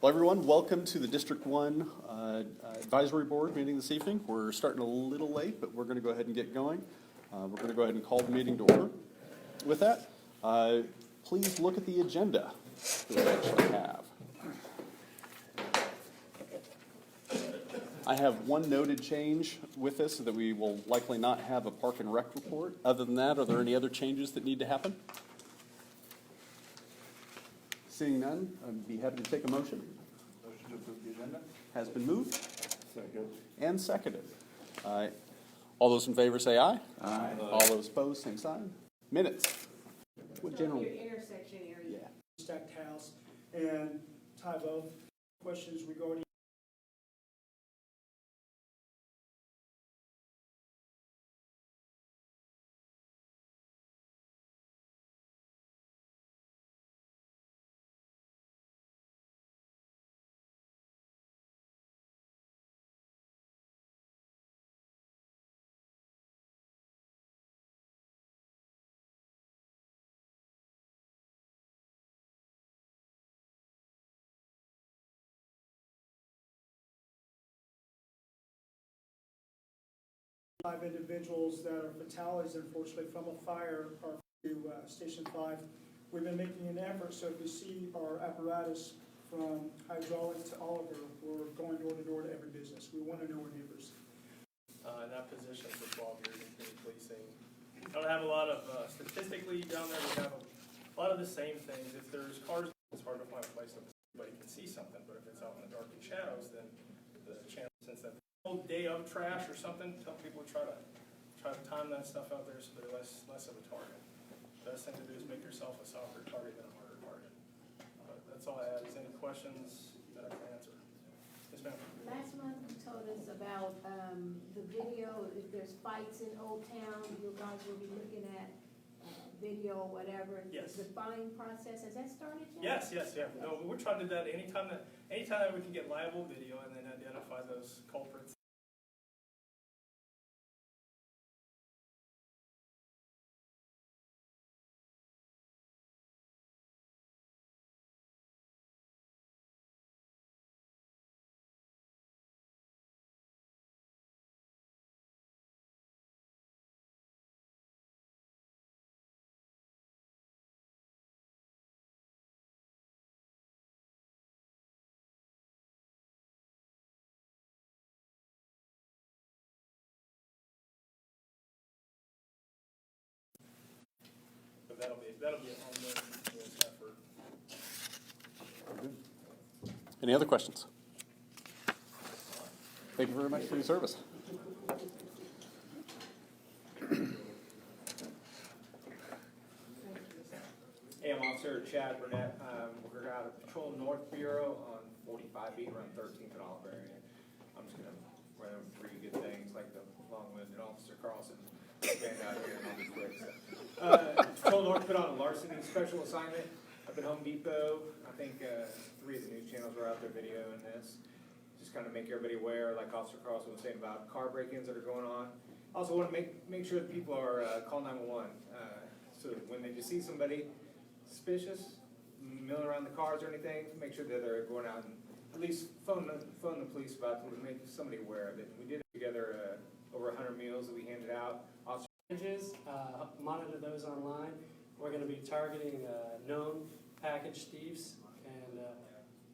Well, everyone, welcome to the District 1 Advisory Board meeting this evening. We're starting a little late, but we're going to go ahead and get going. We're going to go ahead and call the meeting to order. With that, please look at the agenda that we actually have. I have one noted change with this that we will likely not have a Park and Rec report. Other than that, are there any other changes that need to happen? Seeing none, I'd be happy to take a motion. Motion to approve the agenda. Has been moved Second. and seconded. All those in favor say aye. Aye. All those opposed, same sign. Minutes. What general? Your intersection area. Yeah. Stacked house, and Tybo, questions regarding five individuals that are fatalities, unfortunately, from a fire are to Station 5. We've been making an effort, so if you see our apparatus from hydraulic to Oliver, we're going door to door to every business. We want to know our neighbors. In that position for 12 years in community policing. I don't have a lot of, statistically down there, we have a lot of the same things. If there's cars, it's hard to find a place that everybody can see something, but if it's out in the dark and shadows, then the chance, since that whole day of trash or something, tell people to try to time that stuff out there so they're less of a target. The best thing to do is make yourself a softer target than a harder target. But that's all I have. Is any questions that I can answer? Yes, ma'am. Last month you told us about the video, if there's fights in Old Town, you guys will be looking at video or whatever. Yes. The buying process, has that started yet? Yes, yeah. No, we're trying to do that anytime that we can get liable video and then identify those culprits. But that'll be an ongoing effort. Any other questions? Thank you very much for your service. Hey, I'm Officer Chad Burnett. We're out of Patrol North Bureau on 45 beat around 13th and Oliver area. I'm just going to run over three good things like the long-winded Officer Carlson stand out here and I'll be quick. Patrol North put on a larceny special assignment up at Home Depot. I think 3 of the news channels were out there videoing this. Just kind of make everybody aware, like Officer Carlson was saying about car break-ins that are going on. Also want to make sure that people are call 911. So when they just see somebody suspicious, milling around the cars or anything, make sure that they're going out and at least phone the police about it to make somebody aware of it. We did together over 100 meals that we handed out. Monitor those online. We're going to be targeting known package thieves, and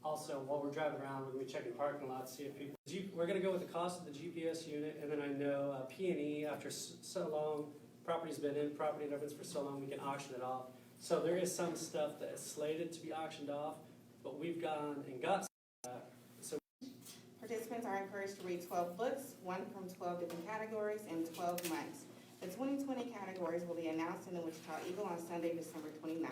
also while we're driving around, we're going to be checking parking lots, see if people. We're going to go with the cost of the GPS unit, and then I know P&E after so long, property's been in property and evidence for so long, we can auction it off. So there is some stuff that is slated to be auctioned off, but we've gone and got. Participants are encouraged to read 12 books, one from 12 different categories, in 12 months. The 2020 categories will be announced in the Wichita Eagle on Sunday, December 29th.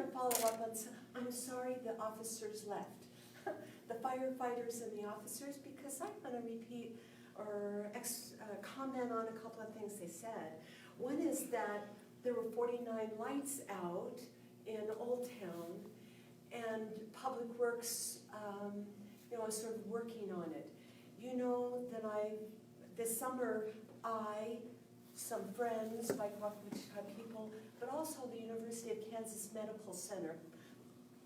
gonna follow up on some, I'm sorry the officers left. The firefighters and the officers, because I wanna repeat or comment on a couple of things they said. One is that there were 49 lights out in Old Town, and Public Works, is sort of working on it. You know that this summer, some friends, Bike Walk Wichita people, but also the University of Kansas Medical Center,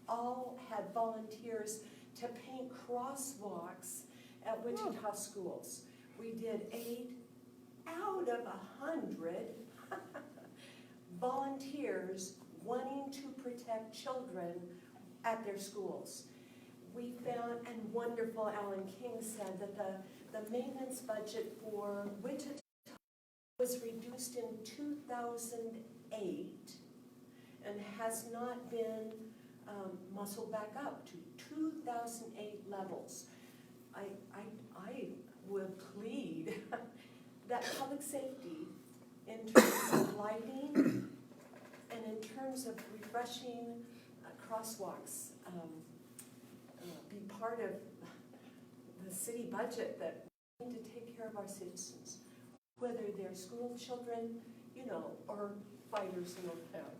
all had volunteers to paint crosswalks at Wichita schools. We did 8 out of 100 volunteers wanting to protect children at their schools. We found, and wonderful Alan King said that the maintenance budget for Wichita was reduced in 2008 and has not been muscled back up to 2008 levels. I would plead that public safety, in terms of lighting and in terms of refreshing crosswalks, be part of the city budget, that we need to take care of our citizens, whether they're school children, or fighters in Old Town.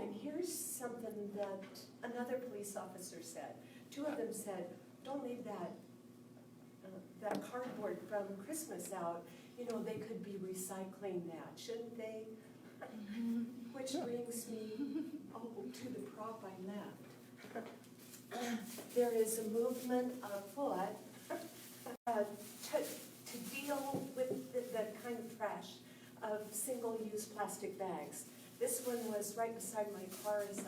And here's something that another police officer said. 2 of them said, don't leave that cardboard from Christmas out. They could be recycling that, shouldn't they? Which brings me, to the prop I left. There is a movement afoot to deal with the kind of trash of single-use plastic bags. This one was right beside my car as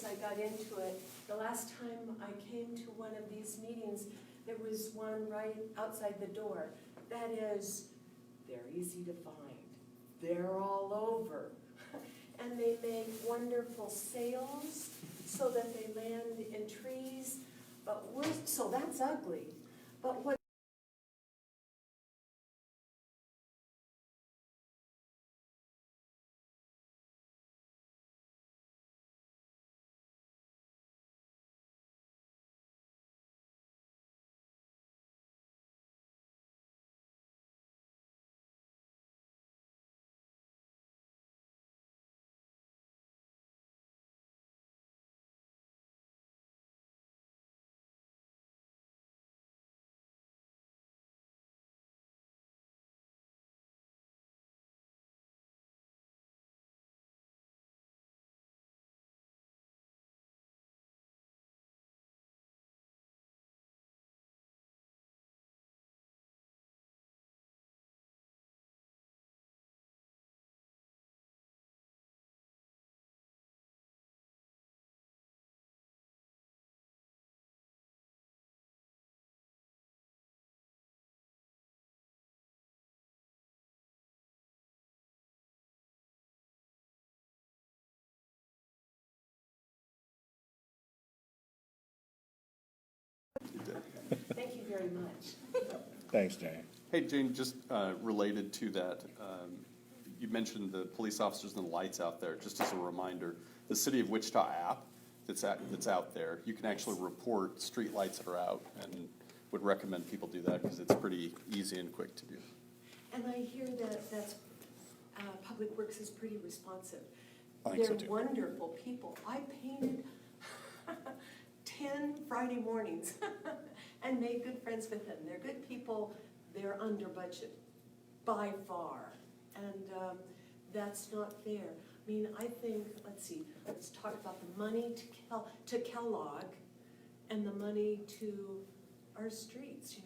I got into it. The last time I came to one of these meetings, there was one right outside the door. That is, they're easy to find. They're all over. And they make wonderful sails so that they land in trees. So that's ugly. But what Thank you very much. Thanks, Jane. Hey, Jane, just related to that, you mentioned the police officers and the lights out there. Just as a reminder, the City of Wichita app that's out there, you can actually report street lights that are out, and would recommend people do that because it's pretty easy and quick to do. And I hear that Public Works is pretty responsive. I think so, They're too. wonderful people. I painted 10 Friday mornings and made good friends with them. They're good people. They're under budget by far. And that's not fair. I mean, I think, let's talk about the money to Kellogg and the money to our streets.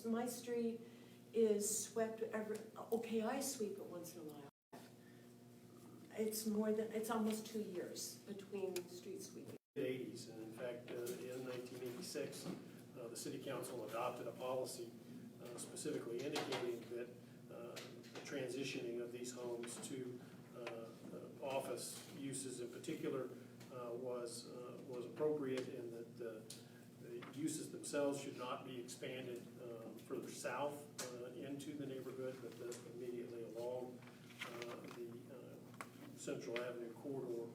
My street is swept I sweep it once in a while. It's almost 2 years between street sweeping. 80s, and in fact, in 1986, the City Council adopted a policy specifically indicating that the transitioning of these homes to office uses in particular was appropriate, and that the uses themselves should not be expanded further south into the neighborhood, but immediately along Central Avenue corridor.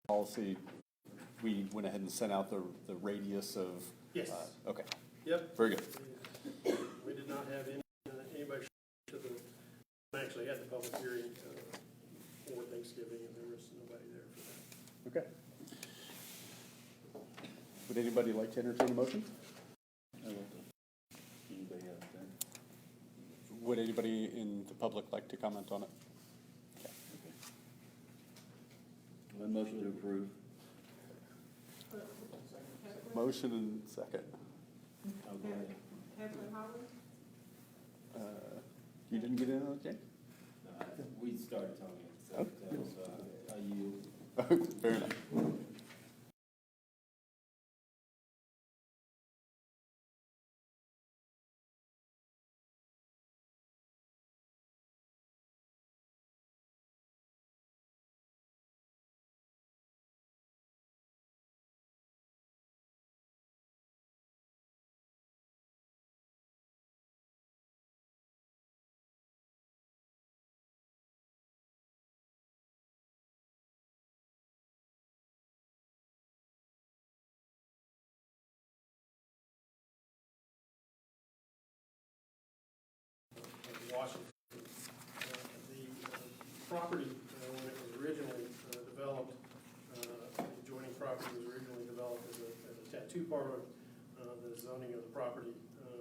Policy, we went ahead and sent out the radius of. Yes. Okay, Yep. very good. We did not have anybody to the, actually had the public hearing for Thanksgiving, and there was nobody there for that. Okay. Would anybody like to entertain a motion? Anybody else there? Would anybody in the public like to comment on it? A motion to approve. Motion and second. I'll go ahead. Councilman Holland? You didn't get in on it, Jane? We started talking at the same time, so I yield. Fair enough. Washington. The property, when it was originally developed, the adjoining property was originally developed as a tattoo parlor. The zoning of the property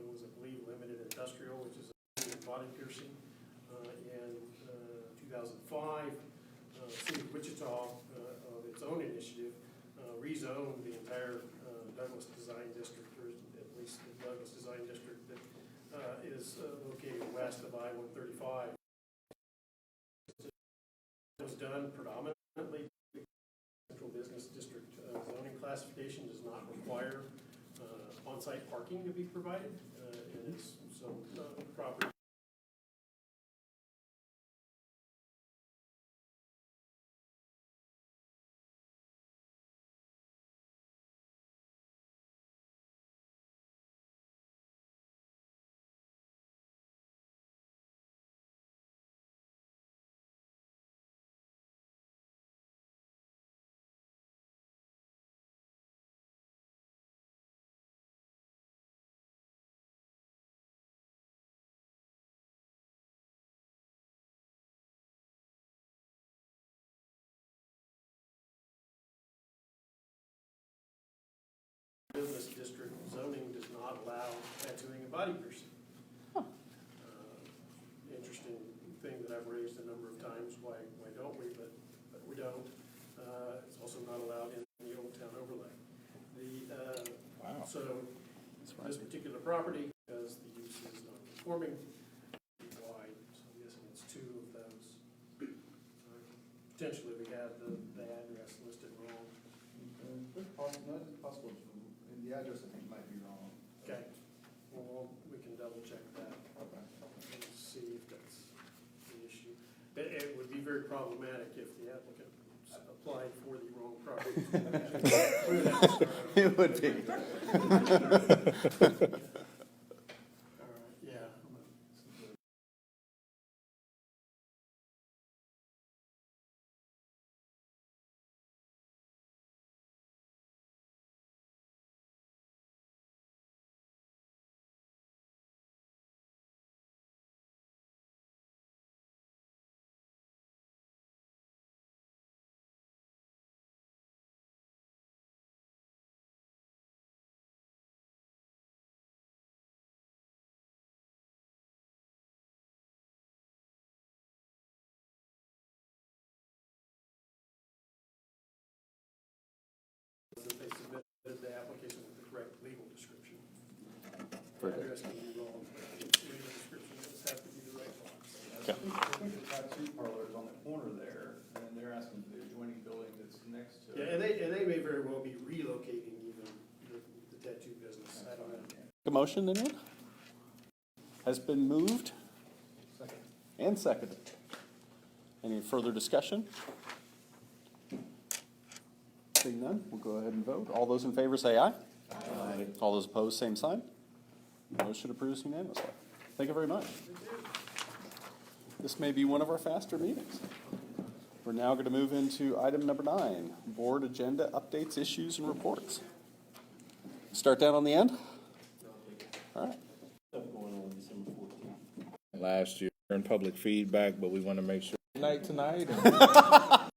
was, I believe, limited industrial, which is a body piercing. In 2005, City of Wichita, of its own initiative, rezoned the entire Douglas Design District, or at least the Douglas Design District that is located west of I-135. It was done predominantly. Central Business District zoning classification does not require on-site parking to be provided, and it's so property. Business district zoning does not allow tattooing and body piercing. Interesting thing that I've raised a number of times, why don't we, but we don't. It's also not allowed in the Old Town overlay. Wow. So this particular property, because the use is not conforming, wide, so I'm guessing it's two of those. Potentially we have the address possible, no, it's possible, and the address I think might be wrong. Okay, well, we can double check that Okay. and see if that's the issue. It would be very problematic if the applicant applied for the wrong property. It would be. All right, yeah. That they submitted the application with the correct legal description. The address can be wrong, but the legal description does have to be the right one. I think the tattoo parlor is on the corner there, and then they're asking for the adjoining building that's next to it. Yeah, and they may very well be relocating even the tattoo business, I don't know. The motion, anyone? Has been moved Second. and seconded. Any further discussion? Seeing none, we'll go ahead and vote. All those in favor say aye. Aye. All those opposed, same sign. Motion approves unanimously. Thank you very much. This may be one of our faster meetings. We're now going to move into item number 9, board agenda updates, issues, and reports. Start down on the end? All right. Stuff going on December 14th. Last year in public feedback, but we want to make sure. Night tonight.